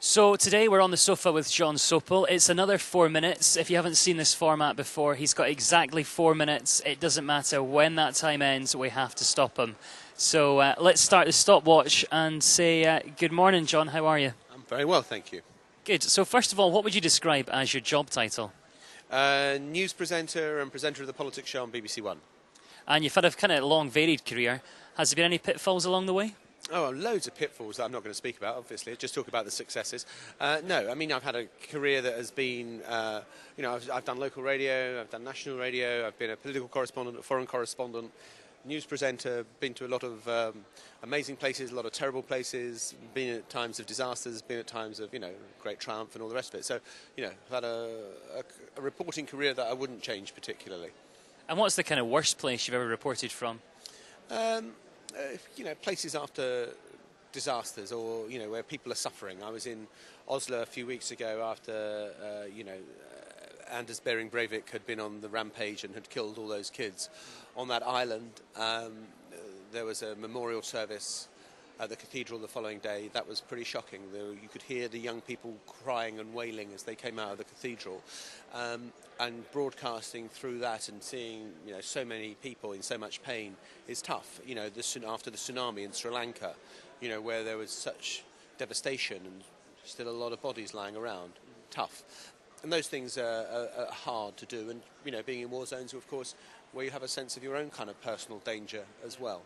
So today we're on the sofa with Jon Sopel. It's another 4 minutes. If you haven't seen this format before, he's got exactly 4 minutes. It doesn't matter when that time ends, we have to stop him. So let's start the stopwatch and say good morning, Jon. How are you? I'm very well, thank you. Good. So first of all, what would you describe as your job title? News presenter and presenter of the politics show on BBC One. And you've had a kind of long, varied career. Has there been any pitfalls along the way? Oh, loads of pitfalls that I'm not going to speak about, obviously. Just talk about the successes. No, I mean, I've had a career that has been, I've done local radio, I've done national radio, I've been a political correspondent, a foreign correspondent, news presenter, been to a lot of amazing places, a lot of terrible places, been at times of disasters, been at times of, great triumph and all the rest of it. So, I've had a reporting career that I wouldn't change particularly. And what's the kind of worst place you've ever reported from? Places after disasters or, where people are suffering. I was in Oslo a few weeks ago after, Anders Behring Breivik had been on the rampage and had killed all those kids on that island. There was a memorial service at the cathedral the following day. That was pretty shocking. You could hear the young people crying and wailing as they came out of the cathedral. And broadcasting through that and seeing so many people in so much pain is tough. After the tsunami in Sri Lanka, where there was such devastation and still a lot of bodies lying around, tough. And those things are hard to do. And being in war zones, of course, where you have a sense of your own kind of personal danger as well.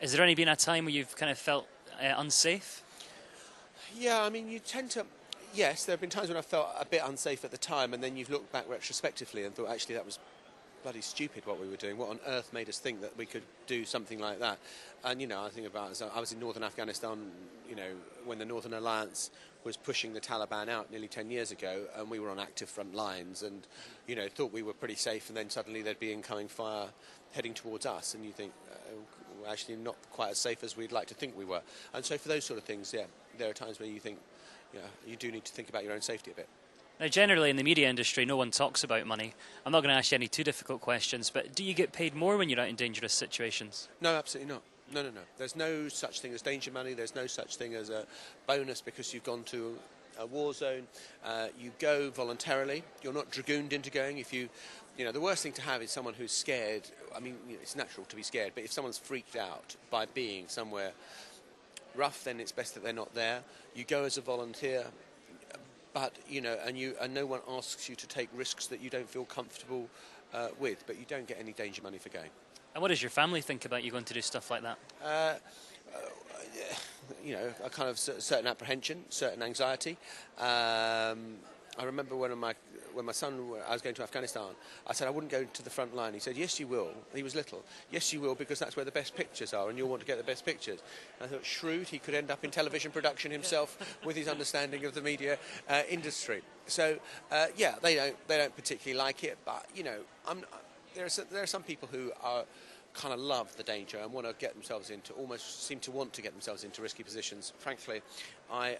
Has there only been a time where you've kind of felt unsafe? Yeah, I mean, you tend to. Yes, there have been times when I felt a bit unsafe at the time, and then you've looked back retrospectively and thought, actually, that was bloody stupid what we were doing. What on earth made us think that we could do something like that? And, I think about, I was in northern Afghanistan, when the Northern Alliance was pushing the Taliban out nearly 10 years ago, and we were on active front lines and, thought we were pretty safe, and then suddenly there'd be incoming fire heading towards us, and you think, we're actually not quite as safe as we'd like to think we were. And so for those sort of things, yeah, there are times where you think, you do need to think about your own safety a bit. Now, generally in the media industry, no one talks about money. I'm not going to ask you any too difficult questions, but do you get paid more when you're out in dangerous situations? No, absolutely not. No. There's no such thing as danger money. There's no such thing as a bonus because you've gone to a war zone. You go voluntarily. You're not dragooned into going. If the worst thing to have is someone who's scared. I mean, it's natural to be scared, but if someone's freaked out by being somewhere rough, then it's best that they're not there. You go as a volunteer, but and no one asks you to take risks that you don't feel comfortable with. But you don't get any danger money for going. And what does your family think about you going to do stuff like that? A kind of certain apprehension, certain anxiety. I remember when my son, I was going to Afghanistan, I said I wouldn't go to the front line. He said, yes, you will. He was little. Yes, you will, because that's where the best pictures are, and you'll want to get the best pictures. And I thought, shrewd, he could end up in television production himself with his understanding of the media industry. So, they don't particularly like it, but, there are some people who kind of love the danger and want to get themselves almost seem to want to get themselves into risky positions. Frankly, I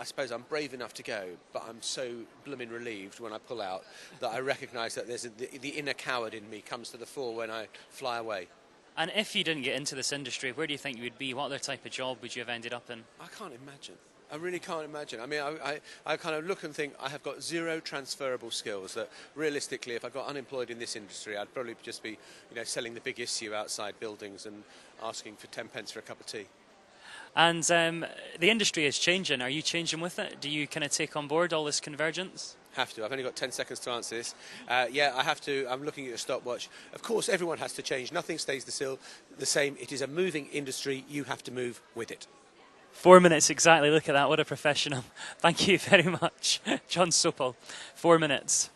suppose I'm brave enough to go, but I'm so blooming relieved when I pull out that I recognise that there's the inner coward in me comes to the fore when I fly away. And if you didn't get into this industry, where do you think you would be? What other type of job would you have ended up in? I can't imagine. I really can't imagine. I mean, I kind of look and think I have got zero transferable skills that realistically, if I got unemployed in this industry, I'd probably just be, selling the big issue outside buildings and asking for 10 pence for a cup of tea. And the industry is changing. Are you changing with it? Do you kind of take on board all this convergence? Have to. I've only got 10 seconds to answer this. Yeah, I have to. I'm looking at a stopwatch. Of course, everyone has to change. Nothing stays the same. It is a moving industry. You have to move with it. 4 minutes exactly. Look at that. What a professional. Thank you very much. Jon Sopel. 4 minutes.